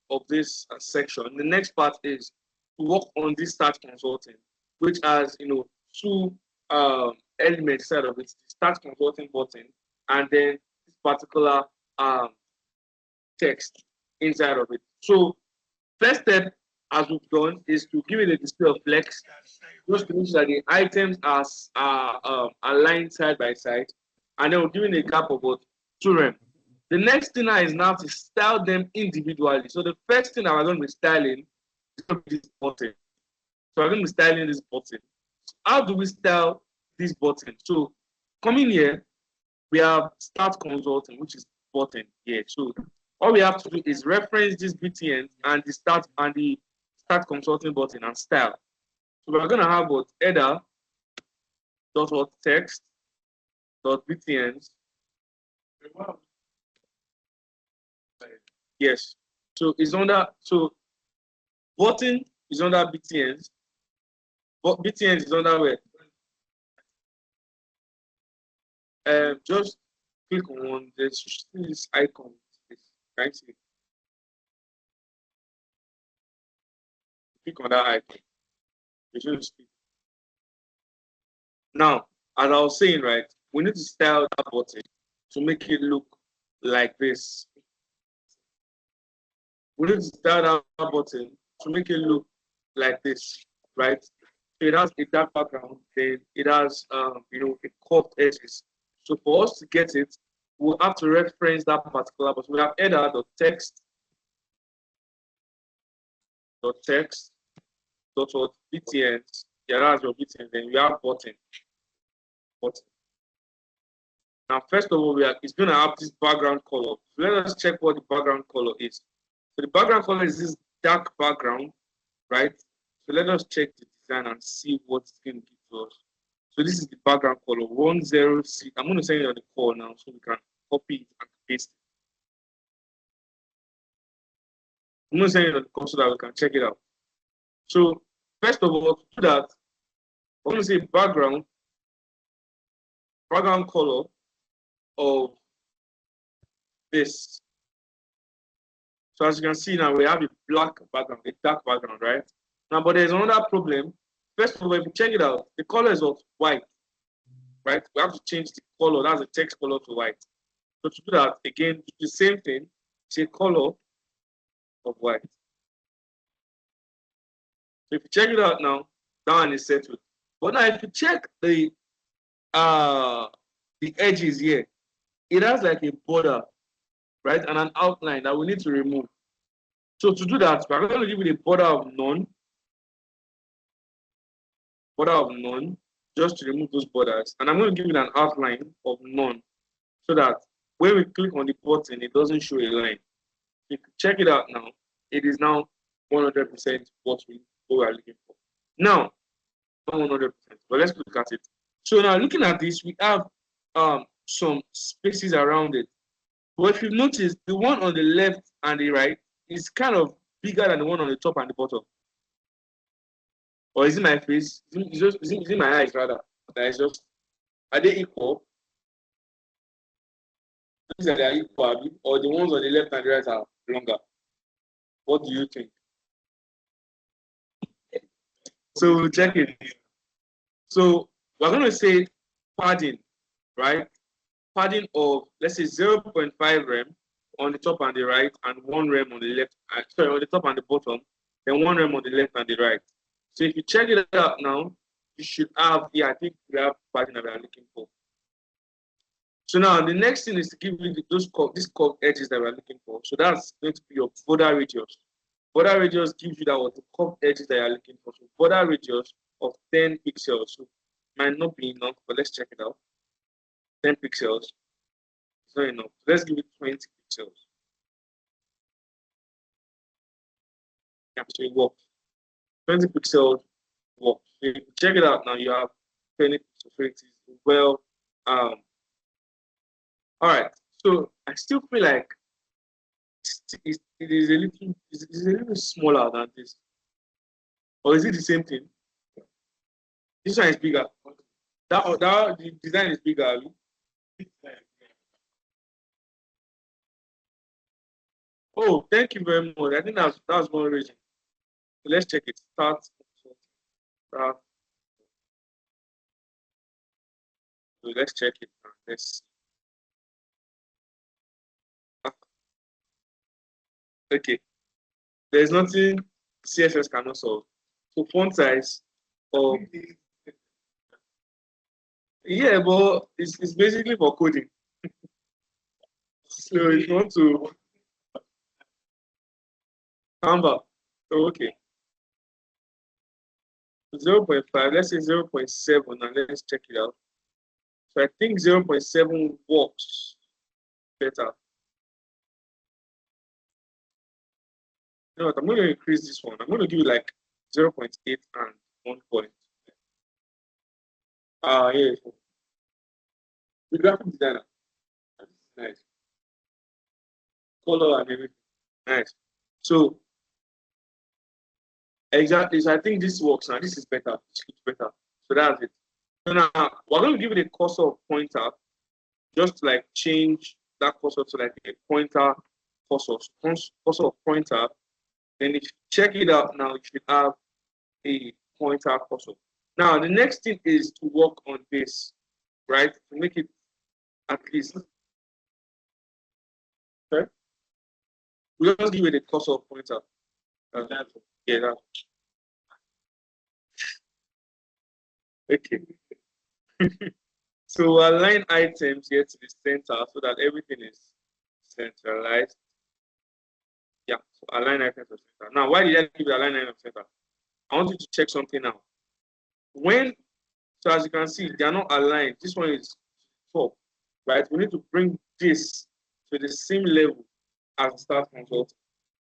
of this section. The next part is to work on this start consulting, which has two elements inside of it: the start consulting button, and then this particular um, text inside of it. So first step, as we've done, is to give it a display of flex, just to make sure that the items are aligned side by side, and then we're giving a gap of about 2 rem. The next thing now is now to style them individually. So the first thing that we're going to be styling is going to be this button. So we're going to be styling this button. How do we style this button? So coming here, we have start consulting, which is button here. So all we have to do is reference this BTN and the start consulting button and style. So we're going to have what header dot what text dot BTNs. Yes. So it's under button is under BTNs. But BTNs is under where? Just click on this icon. Right here. Click on that icon. You should speak. Now, as I was saying, right, we need to style that button to make it look like this. We need to style that button to make it look like this, right? So it has a dark background, then it has a curved edges. So for us to get it, we'll have to reference that particular button. We have header dot text dot what BTNs. Yeah, that's your BTN. Then we have button. Now, first of all, it's going to have this background color. So let us check what the background color is. So the background color is this dark background, right? So let us check the design and see what it's going to give to us. So this is the background color 106. I'm going to send it on the call now so we can copy it and paste it. I'm going to send it on the call so that we can check it out. So first of all, to do that, I'm going to say background color of this. So as you can see now, we have a black background, a dark background, right? Now, but there's another problem. First of all, if you check it out, the color is of white, right? We have to change the color. That's the text color to white. So to do that, again, do the same thing. Say color of white. So if you check it out now, that one is settled. But now if you check the edges here, it has like a border, right? And an outline that we need to remove. So to do that, we're going to give it a border of none, just to remove those borders. And I'm going to give it an outline of none, so that when we click on the button, it doesn't show a line. If you check it out now, it is now 100% what we are looking for. Now, not 100%, but let's look at it. So now looking at this, we have some spaces around it. But if you notice, the one on the left and the right is kind of bigger than the one on the top and the bottom. Or is it my face? Is it my eyes rather? That is just, are they equal? These are equal, or the ones on the left and the right are longer? What do you think? So we'll check it. So we're going to say padding, right? Padding of, let's say 0.5 rem on the top and the right, and 1 rem on the left, sorry, on the top and the bottom, then 1 rem on the left and the right. So if you check it out now, you should have, I think we have padding that we are looking for. So now the next thing is to give you these curved edges that we're looking for. So that's going to be your border radius. Border radius gives you that what the curved edges that you're looking for. So border radius of 10 pixels. So might not be enough, but let's check it out. 10 pixels. It's not enough. Let's give it 20 pixels. Yeah, so it works. 20 pixels works. So if you check it out now, you have 20 pixels. So it is well. All right. So I still feel like it is a little smaller than this. Or is it the same thing? This one is bigger. The design is bigger. Oh, thank you very much. I think that's one reason. So let's check it. Start. So let's check it. Let's see. Okay. There's nothing CSS cannot solve. So font size of yeah, but it's basically for coding. So if you want to Canva, so okay. 0.5, let's say 0.7, and let's check it out. So I think 0.7 works better. You know what? I'm going to increase this one. I'm going to give it like 0.8 and 1 point. Yeah. The graphic designer. Nice. Color and everything. Nice. So exactly. So I think this works now. This is better. This looks better. So that's it. So now we're going to give it a cursor pointer, just to like change that cursor to like a pointer cursor pointer. Then if you check it out now, you should have a pointer cursor. Now the next thing is to work on this, right? To make it at least. Okay. We just give it a cursor pointer. Yeah, that. Okay. So align items here to the center so that everything is centralized. Yeah, so align items to the center. Now, why did I give it align items to the center? I want you to check something now. So as you can see, they are not aligned. This one is top, right? We need to bring this to the same level as the start consult.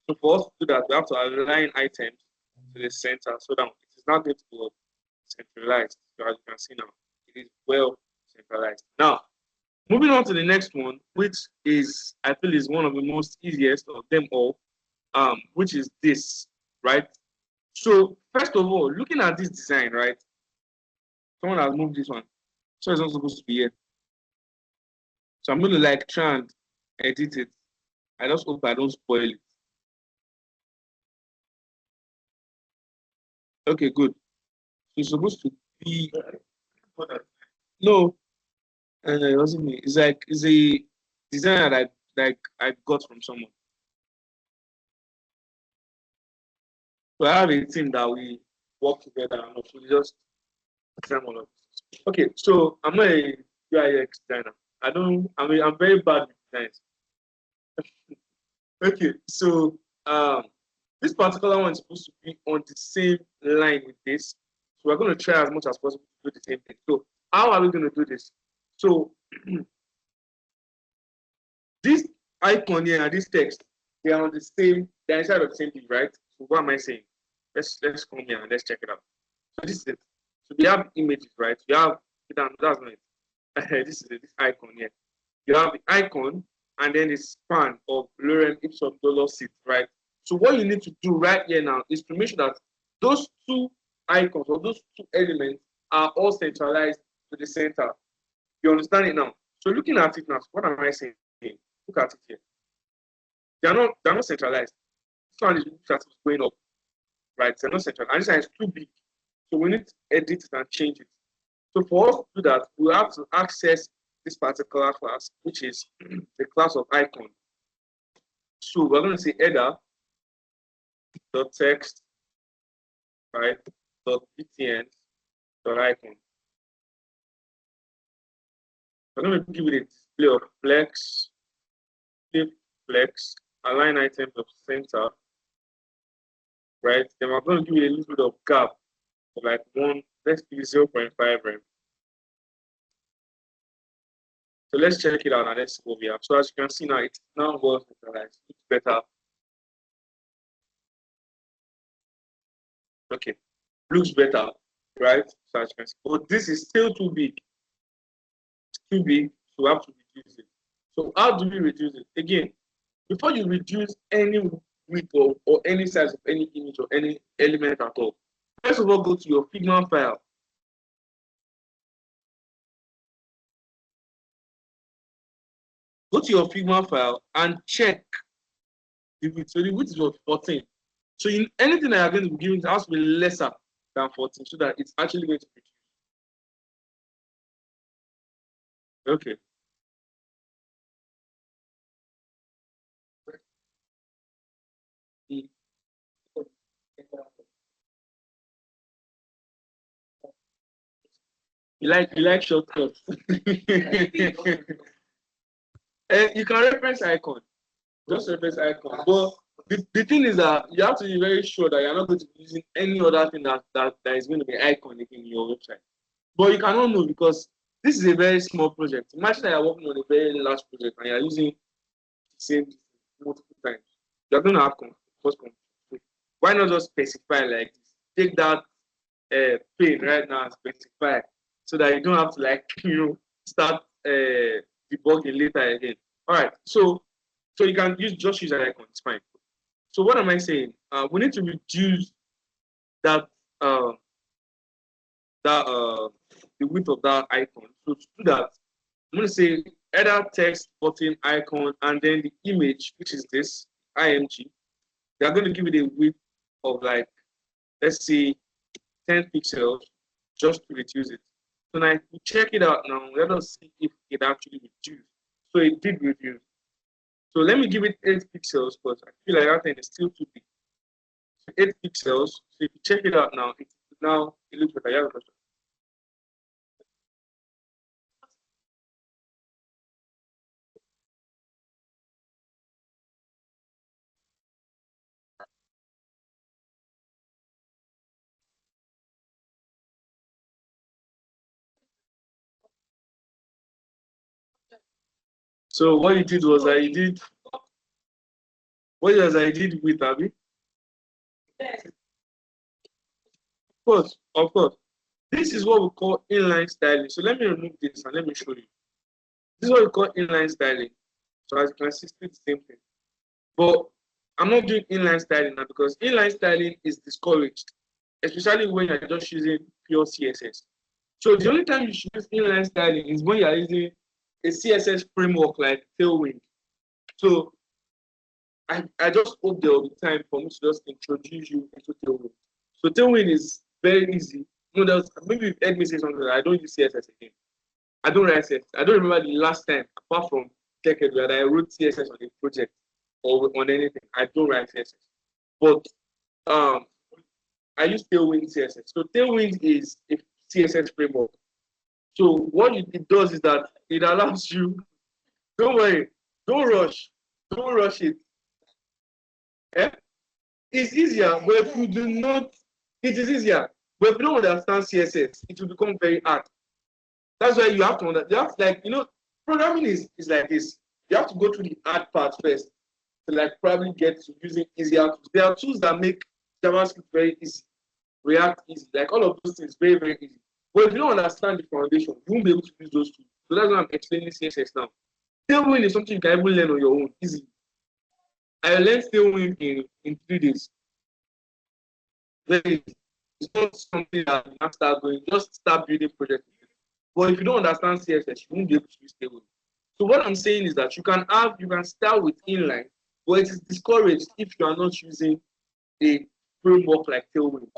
So for us to do that, we have to align items to the center so that it is not going to be centralized. So as you can see now, it is well centralized. Now, moving on to the next one, which is I feel is one of the most easiest of them all, which is this, right? So first of all, looking at this design, right? Someone has moved this one, so it's not supposed to be here. So I'm going to like try and edit it. I just hope I don't spoil it. Okay, good. It's supposed to be no, and it wasn't me. It's like it's a design that I got from someone. So I have a team that we work together and we just design all of this. Okay, so I'm not a UI/UX designer. I'm very bad with designs. Okay, so this particular one is supposed to be on the same line with this. So we're going to try as much as possible to do the same thing. So how are we going to do this? So this icon here and this text, they are on the same, they're inside of the same thing, right? So what am I saying? Let's come here and let's check it out. So this is it. So we have images, right? We have that's not it. This is it, this icon here. You have the icon and then the span of lorem ipsum dolor sit, right? So what you need to do right here now is to make sure that those two icons or those two elements are all centralized to the center. You understand it now? So looking at it now, what am I saying? Look at it here. They're not centralized. This one is going up, right? They're not centralized. And this one is too big. So we need to edit it and change it. So for us to do that, we have to access this particular class, which is the class of icon. So we're going to say header dot text, right? Dot btn dot icon. We're going to give it a display of flex, flip flex, align items of center, right? Then we're going to give it a little bit of gap, like let's give 0.5 rem. So let's check it out and let's see what we have. So as you can see now, it's now well centralized. It's better. Okay, looks better, right? So as you can see, but this is still too big. It's too big, so we have to reduce it. So how do we reduce it? Again, before you reduce any width or any size of any image or any element at all, first of all, go to your Figma file. Go to your Figma file and check the width. So the width is what 14. So in anything that you're going to be giving, it has to be lesser than 14 so that it's actually going to be okay. Mm. You like shortcuts. And you can reference icon. Just reference icon. But the thing is that you have to be very sure that you're not going to be using any other thing that is going to be iconic in your website. But you cannot know because this is a very small project. Imagine that you're working on a very large project and you're using the same multiple times. You're going to have cost control. So why not just specify like this? Take that pane right now and specify so that you don't have to like start debugging later again. All right, so you can just use an icon. It's fine. So what am I saying? We need to reduce that uh, the width of that icon. So to do that, I'm going to say either text button icon and then the image, which is this img. They're going to give it a width of like, let's say 10 pixels just to reduce it. So now if we check it out now, let us see if it actually reduced. So it did reduce. So let me give it 8 pixels because I feel like that thing is still too big. So 8 pixels. So if you check it out now, it looks better. Yeah, so what you did was I did with Abby. Of course. This is what we call inline styling. So let me remove this and let me show you. This is what we call inline styling. So as you can see, it's the same thing. But I'm not doing inline styling now because inline styling is discouraged, especially when you're just using pure CSS. So the only time you should use inline styling is when you're using a CSS framework like Tailwind. So I just hope there will be time for me to just introduce you into Tailwind. So Tailwind is very easy. Maybe you've heard me say something. I don't use CSS again. I don't write CSS. I don't remember the last time, apart from Decade, where I wrote CSS on a project or on anything. I don't write CSS. But um, I use Tailwind CSS. So Tailwind is a CSS framework. So what it does is that it allows you. Don't worry. Don't rush. Don't rush it. Eh? It's easier, but if you do not, it is easier. But if you don't understand CSS, it will become very hard. That's why you have to understand. You have to, programming is like this. You have to go through the hard part first to like probably get to using easier tools. There are tools that make JavaScript very easy, React easy, like all of those things very, very easy. But if you don't understand the foundation, you won't be able to use those tools. So that's why I'm explaining CSS now. Tailwind is something you can even learn on your own, easy. I learned Tailwind in 3 days. Very easy. It's not something that you have to start going, just start building projects. But if you don't understand CSS, you won't be able to use Tailwind. So what I'm saying is that you can start with inline, but it is discouraged if you are not using a framework like Tailwind.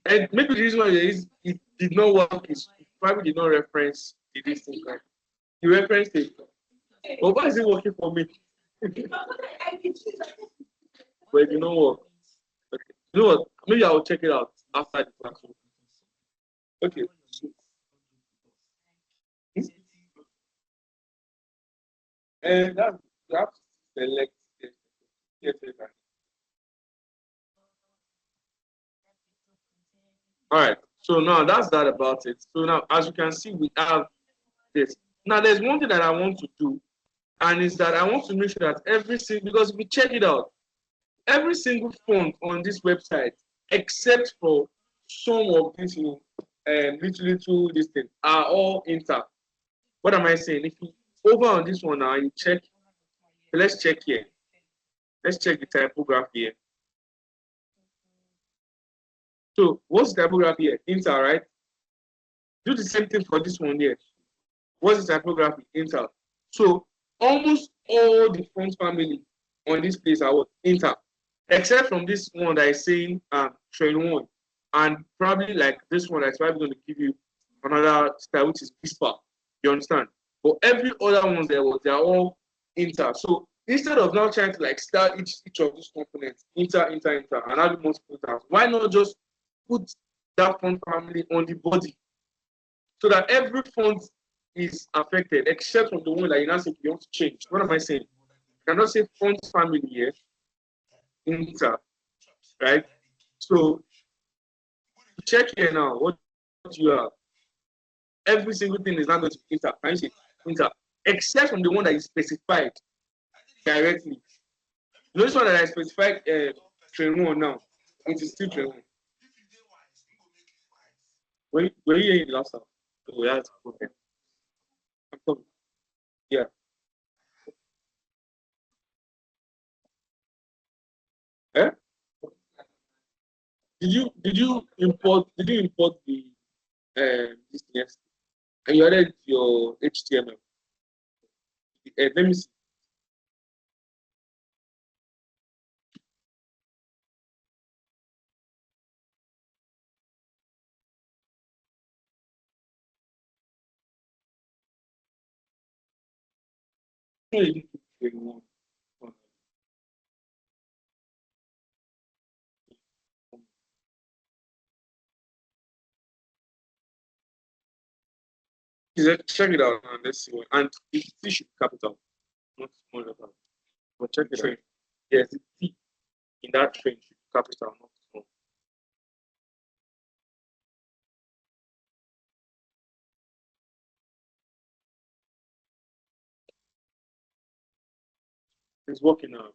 And maybe the reason why it did not work is you probably did not reference the distance. Right? You referenced it. But why is it working for me? But it did not work. Okay. You know what? Maybe I will check it out after the class. Okay. And that you have to select it. All right. So now that's that about it. So now, as you can see, we have this. Now, there's one thing that I want to do, and is that I want to make sure that every single, because we check it out, every single font on this website, except for some of these, little this thing, are all intact. What am I saying? If you over on this one now, you check. Let's check here. Let's check the typography here. So what's the typography here? Inter, right? Do the same thing for this one here. What's the typography? Inter. So almost all the front family on this place are what? Inter. Except from this one that is saying train one. And probably like this one that's probably going to give you another style, which is Whisper. You understand? But every other ones they're all Inter. So instead of now trying to like start each of these components, Inter, and have multiple times, why not just put that font family on the body so that every font is affected except from the one that you now say you want to change? What am I saying? I cannot say font family here, Inter, right? So check here now. What you have? Every single thing is not going to be Inter. Can you see Inter? Except from the one that is specified directly. You know this one that I specified train one now. It is still train one. Were you here in the last time? Oh, that's okay. I'm coming. Yeah. Eh? Did you import the this yes? And you added your HTML. Let me see. Check it out and let's see what. And it should be capital, not small letter. But check it out. Yes, the T in that train should be capital, not small. It's working now.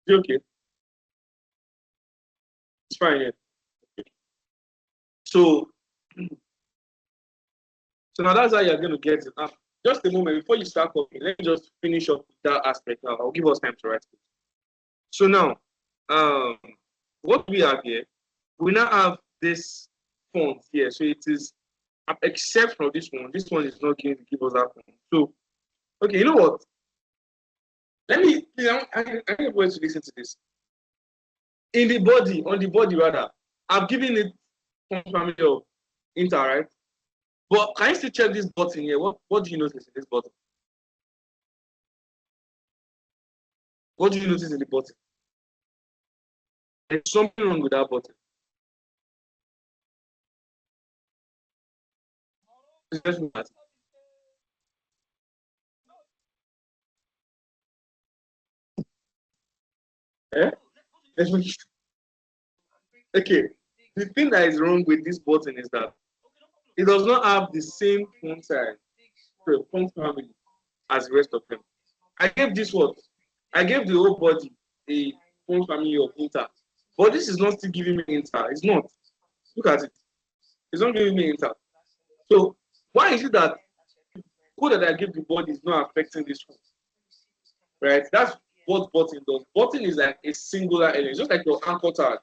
Is it okay? It's fine. Yeah. So, so now that's how you're going to get it. Now, just a moment before you start talking, let me just finish up with that aspect now. I'll give us time to write it. So now, um, what we have here, we now have this font here. So it is, except for this one is not going to give us that font. So, okay, you know what? Let me, I need everybody to listen to this. In the body, on the body rather, I've given it font family of Inter, right? But can you still check this button here? What do you notice in this button? What do you notice in the button? There's something wrong with that button. Eh? Okay. The thing that is wrong with this button is that it does not have the same font size, so font family as the rest of them. I gave this what? I gave the whole body a font family of Inter. But this is not still giving me Inter. It's not. Look at it. It's not giving me Inter. So why is it that code that I give the body is not affecting this one? Right? That's what button does. Button is like a singular element, just like your anchor tag.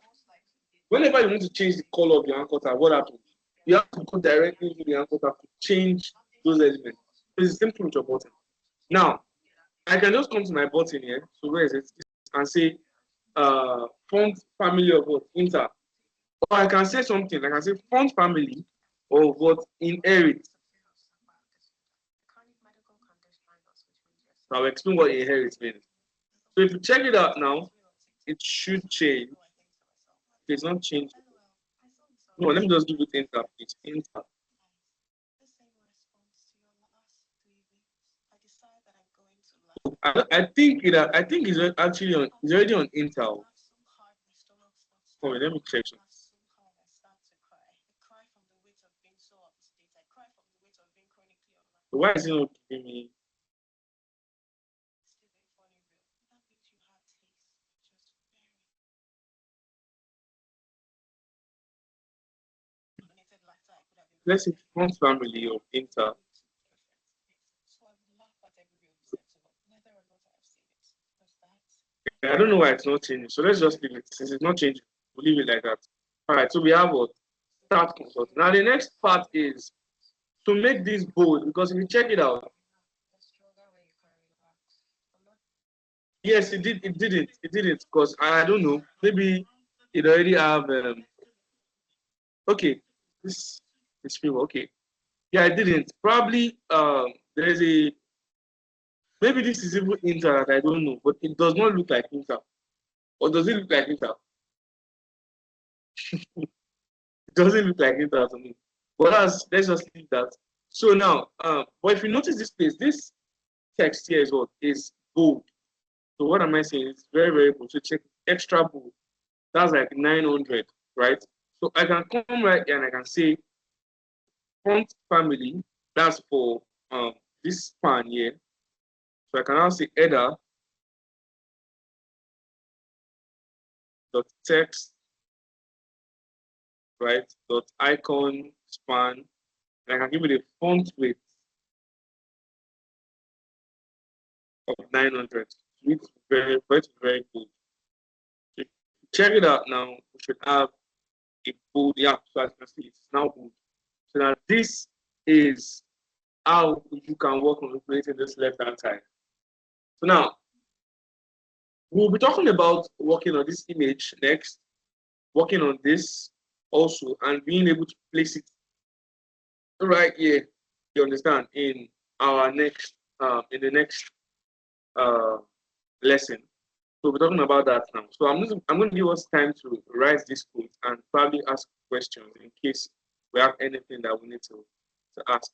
Whenever you want to change the color of your anchor tag, what happens? You have to go directly into the anchor tag to change those elements. It's the same thing with your button. Now, I can just come to my button here. So where is it? And say font family of what? Inter. Or I can say something. I can say font family of what? Inherit. I'll explain what inherit means. So if you check it out now, it should change. It's not changed. No, let me just give it Inter. It's Inter. I think it's actually on. It's already on Intel. Oh, let me check. Why is it not giving me? Let's say front family of Intel. I don't know why it's not changing. So let's just leave it. Since it's not changing, we'll leave it like that. All right. So we have what? Start consult. Now the next part is to make this bold, because if you check it out, yes, it did. It didn't. It didn't because I don't know. Maybe it already have. Okay, this is people. Okay, yeah, I didn't. Probably there's a maybe this is even Inter that I don't know, but it does not look like Inter. Or does it look like Inter? It doesn't look like Inter to me. But let's just leave that. So now, but if you notice this place, this text here is what is bold. So what am I saying? It's very, very bold. So check extra bold. That's like 900, right? So I can come right here and I can say font family. That's for this span here. So I can now say header dot text, right? Dot icon span. And I can give it a font width of 900. It's very, very, very good. So check it out now. We should have a bold. Yeah, so as you can see, it's now bold. So now this is how you can work on replacing this left hand side. So now we'll be talking about working on this image next, working on this also, and being able to place it right here. You understand in our next in the next uh, lesson. So we're talking about that now. So I'm going to give us time to write this code and probably ask questions in case we have anything that we need to ask.